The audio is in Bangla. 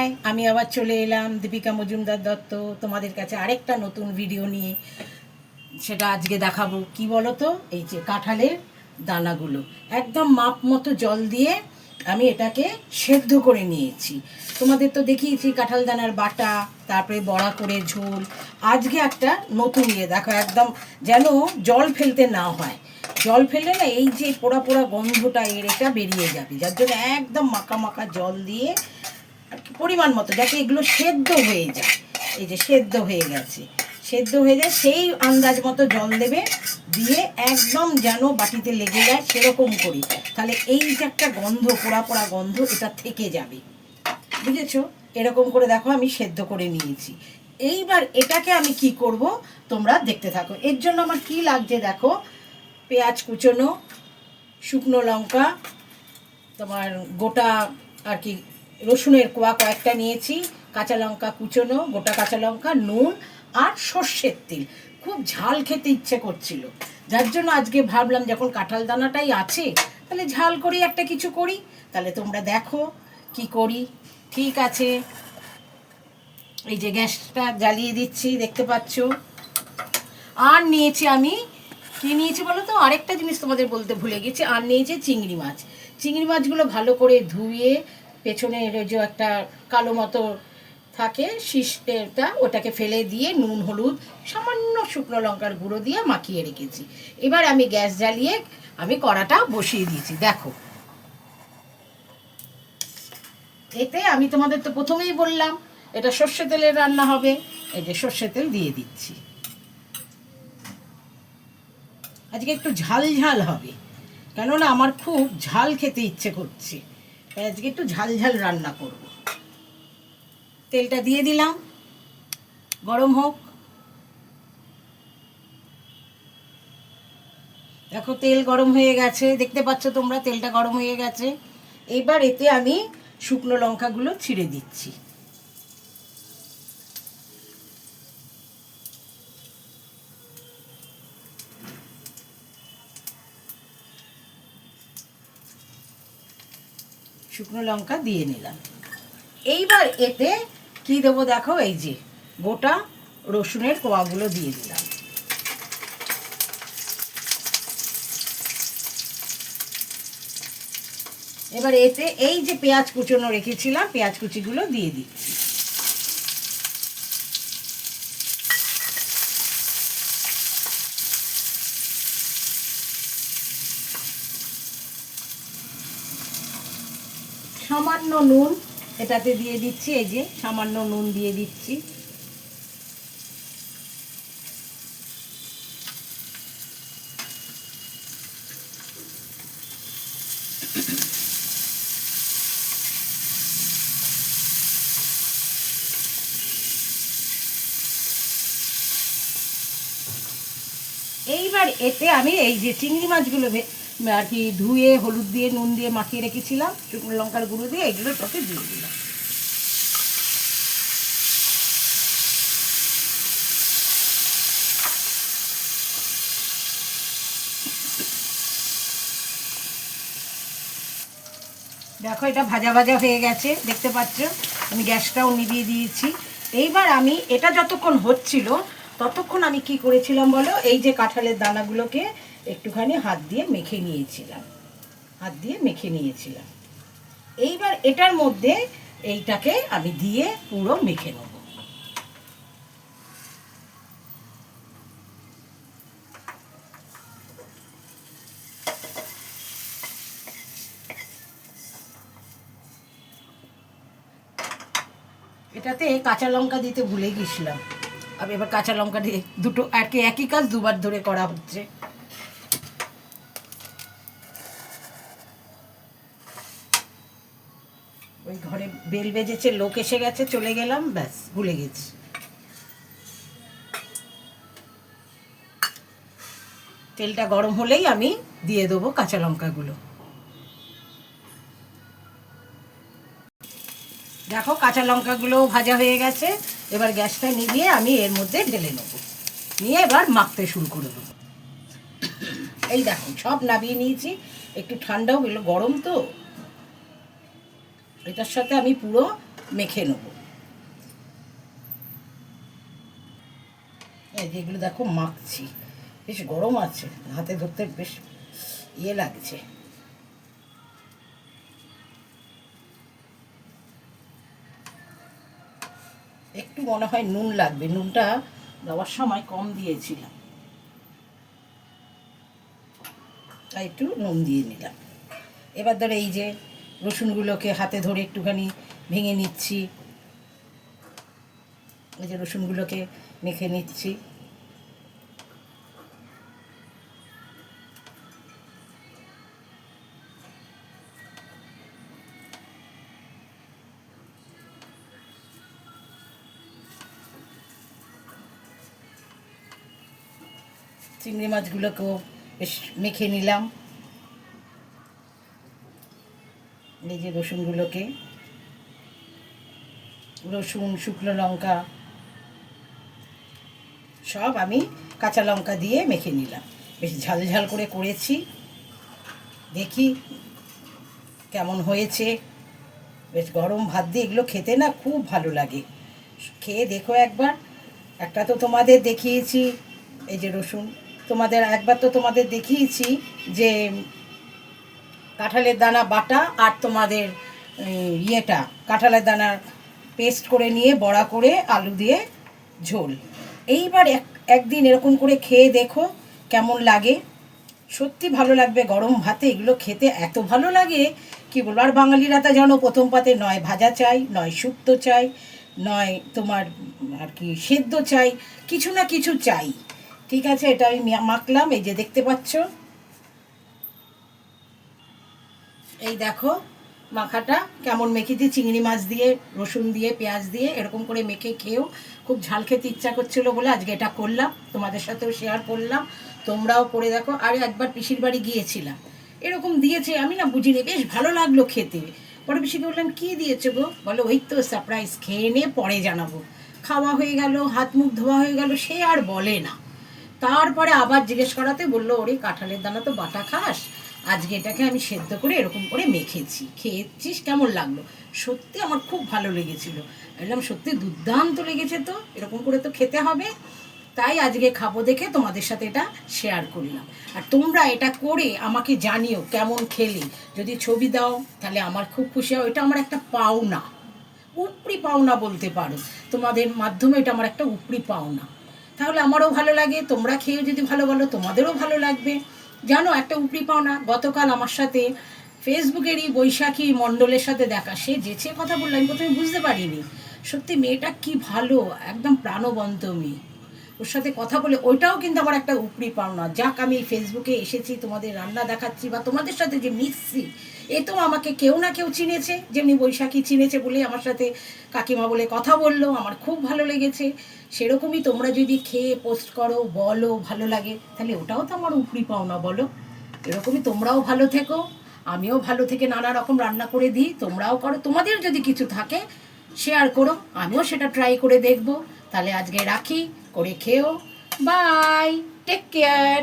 হাই, আমি আবার চলে এলাম দীপিকা মজুমদার দত্ত তোমাদের কাছে আরেকটা নতুন ভিডিও নিয়ে। সেটা আজকে দেখাবো কি বলো তো, এই যে কাঁঠালের দানাগুলো একদম মাপ মতো জল দিয়ে আমি এটাকে সেদ্ধ করে নিয়েছি। তোমাদের তো দেখিয়েছি কাঁঠাল দানার বাটা, তারপরে বড়া করে ঝোল। আজকে একটা নতুন দেখো, একদম যেন জল ফেলতে না হয়। জল ফেললে না এই যে পোড়া পোড়া গন্ধটা এটা বেরিয়ে যাবে, যার জন্য একদম মাখা মাখা জল দিয়ে পরিমাণ মতো, যাতে এগুলো সেদ্ধ হয়ে যায়। এই যে সেদ্ধ হয়ে গেছে, সেদ্ধ হয়ে যায় সেই আন্দাজ মতো জল দেবে, দিয়ে একদম যেন বাটিতে লেগে যায় সেরকম করি। তাহলে এই যে একটা গন্ধ, পোড়া পোড়া গন্ধ, এটা থেকে যাবে। বুঝেছো? এরকম করে দেখো আমি সেদ্ধ করে নিয়েছি। এইবার এটাকে আমি কি করব তোমরা দেখতে থাকো। এর জন্য আমার কি লাগছে দেখো, পেঁয়াজ কুচোনো, শুকনো লঙ্কা, তোমার গোটা আর কি রসুনের কোয়া কয়েকটা নিয়েছি, কাঁচা লঙ্কা কুচোনো, গোটা কাঁচা লঙ্কা, নুন আর সর্ষের তেল। খুব ঝাল খেতে ইচ্ছে করছিল, যার জন্য আজকে ভাবলাম যখন কাঁঠাল দানাটাই আছে তাহলে ঝাল করি, একটা কিছু করি। তাহলে তোমরা দেখো কি করি। ঠিক আছে, এই যে গ্যাসটা জ্বালিয়ে দিচ্ছি, দেখতে পাচ্ছ। আর নিয়েছি আমি, কি নিয়েছি বলো তো, আরেকটা জিনিস তোমাদের বলতে ভুলে গেছি। আর নিয়েছি চিংড়ি মাছ। চিংড়ি মাছগুলো ভালো করে ধুয়ে পেছনের যে একটা কালো মতো থাকে শীষটা, ওটাকে ফেলে দিয়ে নুন হলুদ সামান্য শুকনো লঙ্কার গুঁড়ো দিয়ে মাখিয়ে রেখেছি। এবার আমি গ্যাস জ্বালিয়ে আমি কড়াটা বসিয়ে দিয়েছি। দেখো, এতে আমি তোমাদের তো প্রথমেই বললাম এটা সর্ষে তেলের রান্না হবে। এই যে সর্ষে তেল দিয়ে দিচ্ছি। আজকে একটু ঝাল ঝাল হবে, কেননা আমার খুব ঝাল খেতে ইচ্ছে করছে, তাই আজকে একটু ঝাল ঝাল রান্না করব। তেলটা দিয়ে দিলাম, গরম হোক। দেখো তেল গরম হয়ে গেছে, দেখতে পাচ্ছ তোমরা তেলটা গরম হয়ে গেছে। এবার এতে আমি শুকনো লঙ্কাগুলো ছিঁড়ে দিচ্ছি। শুকনো লঙ্কা দিয়ে নিলাম। এইবার এতে কি দেবো দেখো, এই যে গোটা রসুনের কোয়াগুলো দিয়ে দিলাম। এবার এতে এই যে পেঁয়াজ কুচোনো রেখেছিলাম, পেঁয়াজ কুচিগুলো দিয়ে দিচ্ছি। সামান্য নুন এটাতে দিয়ে দিচ্ছি, এই যে সামান্য নুন দিয়ে দিচ্ছি। এইবার এতে আমি এই যে চিংড়ি মাছগুলো আর কি ধুয়ে হলুদ দিয়ে নুন দিয়ে মাখিয়ে রেখেছিলাম, শুকনো লঙ্কার গুঁড়ো দিয়ে, এগুলো তোকে দিয়ে দিলাম। দেখো এটা ভাজা ভাজা হয়ে গেছে, দেখতে পাচ্ছ। আমি গ্যাসটাও নিভিয়ে দিয়েছি। এইবার আমি এটা যতক্ষণ হচ্ছিল ততক্ষণ আমি কি করেছিলাম বলো, এই যে কাঁঠালের দানাগুলোকে একটুখানি হাত দিয়ে মেখে নিয়েছিলাম, হাত দিয়ে মেখে নিয়েছিলাম। এইবার এটার মধ্যে এইটাকে আমি দিয়ে পুরো মেখে নেব। এটাতে কাঁচা লঙ্কা দিতে ভুলে গেছিলাম, আমি এবার কাঁচা লঙ্কা দিয়ে দুটো আর কি একই কাজ দুবার ধরে করা হচ্ছে। ওই ঘরে বেল বেজেছে, লোক এসে গেছে, চলে গেলাম, ব্যাস ভুলে গেছি। তেলটা গরম হলেই আমি দিয়ে দেবো কাঁচা লঙ্কাগুলো। দেখো কাঁচা লঙ্কাগুলো ভাজা হয়ে গেছে। এবার গ্যাসটা নিভিয়ে আমি এর মধ্যে ঢেলে নেবো, নিয়ে এবার মাখতে শুরু করে দেবো। এই দেখো সব নামিয়ে নিয়েছি, একটু ঠান্ডাও গেল, গরম তো। এটার সাথে আমি পুরো মেখে নেব। এই যেগুলো দেখো মাখছি, বেশ গরম আছে, হাতে ধরতে বেশ ইয়ে লাগছে। একটু মনে হয় নুন লাগবে, নুনটা দেওয়ার সময় কম দিয়েছিলাম, তাই একটু নুন দিয়ে নিলাম। এবার ধরো এই যে রসুনগুলোকে হাতে ধরে একটুখানি ভেঙে নিচ্ছি, এই যে রসুনগুলোকে মেখে নিচ্ছি। চিংড়ি মাছগুলোকেও বেশ মেখে নিলাম। এই যে রসুনগুলোকে, রসুন, শুকনো লঙ্কা সব আমি কাঁচা লঙ্কা দিয়ে মেখে নিলাম। বেশ ঝাল ঝাল করে করেছি, দেখি কেমন হয়েছে। বেশ গরম ভাত দিয়ে এগুলো খেতে না খুব ভালো লাগে, খেয়ে দেখো একবার। একটা তো তোমাদের দেখিয়েছি, এই যে রসুন, তোমাদের একবার তো তোমাদের দেখিয়েছি যে কাঁঠালের দানা বাটা আর তোমাদের ইয়েটা কাঁঠালের দানার পেস্ট করে নিয়ে বড়া করে আলু দিয়ে ঝোল। এইবার একদিন এরকম করে খেয়ে দেখো কেমন লাগে, সত্যি ভালো লাগবে। গরম ভাতে এগুলো খেতে এত ভালো লাগে কি বলবো। আর বাঙালিরা তা জানো প্রথম পাতে নয় ভাজা চাই, নয় শুক্তো চাই, নয় তোমার আর কি সেদ্ধ চাই, কিছু না কিছু চাই। ঠিক আছে, এটা আমি মাখলাম, এই যে দেখতে পাচ্ছ। এই দেখো মাখাটা কেমন মেখেছি, চিংড়ি মাছ দিয়ে, রসুন দিয়ে, পেঁয়াজ দিয়ে এরকম করে মেখে খেয়েও খুব ঝাল খেতে ইচ্ছা করছিল বলে আজকে এটা করলাম, তোমাদের সাথেও শেয়ার করলাম। তোমরাও করে দেখো। আরে একবার পিসির বাড়ি গিয়েছিলাম, এরকম দিয়েছে, আমি না বুঝিনি, বেশ ভালো লাগলো খেতে। পরে পিসিকে বললাম কী দিয়েছে গো, বলো ওই তো সারপ্রাইজ, খেয়ে নে পরে জানাবো। খাওয়া হয়ে গেল, হাত মুখ ধোয়া হয়ে গেল, সে আর বলে না। তারপরে আবার জিজ্ঞেস করাতে বললো ওরে কাঁঠালের দানা তো বাটা খাস, আজকে এটাকে আমি সেদ্ধ করে এরকম করে মেখেছি, খেয়েছিস কেমন লাগলো। সত্যি আমার খুব ভালো লেগেছিল, বললাম সত্যি দুর্দান্ত লেগেছে, তো এরকম করে তো খেতে হবে। তাই আজকে খাবো দেখে তোমাদের সাথে এটা শেয়ার করলাম। আর তোমরা এটা করে আমাকে জানিও কেমন খেলে, যদি ছবি দাও তাহলে আমার খুব খুশি হয়। এটা আমার একটা পাওনা, উপরি পাওনা বলতে পারো, তোমাদের মাধ্যমে এটা আমার একটা উপরি পাওনা। তাহলে আমারও ভালো লাগে, তোমরা খেয়ে যদি ভালো বলো তোমাদেরও ভালো লাগবে। জানো একটা উপরি পাওনা, গতকাল আমার সাথে ফেসবুকেরই বৈশাখী মণ্ডলের সাথে দেখা, সে যেচে কথা বললো, আমি প্রথমে বুঝতে পারিনি। সত্যি মেয়েটা কি ভালো, একদম প্রাণবন্ত মেয়ে। ওর সাথে কথা বলে ওইটাও কিন্তু আমার একটা উপরি পাওনা। যাক আমি ফেসবুকে এসেছি, তোমাদের রান্না দেখাচ্ছি বা তোমাদের সাথে যে মিশছি, এ তো আমাকে কেউ না কেউ চিনেছে, যেমনি বৈশাখী চিনেছে বলে আমার সাথে কাকিমা বলে কথা বললো, আমার খুব ভালো লেগেছে। সেরকমই তোমরা যদি খেয়ে পোস্ট করো, বলো ভালো লাগে, তাহলে ওটাও তো আমার উপরি পাওনা, বলো। এরকমই তোমরাও ভালো থেকো, আমিও ভালো থেকে নানা রকম রান্না করে দিই, তোমরাও করো। তোমাদের যদি কিছু থাকে শেয়ার করো, আমিও সেটা ট্রাই করে দেখবো। তাহলে আজকে রাখি, করে খেও। Bye, take care.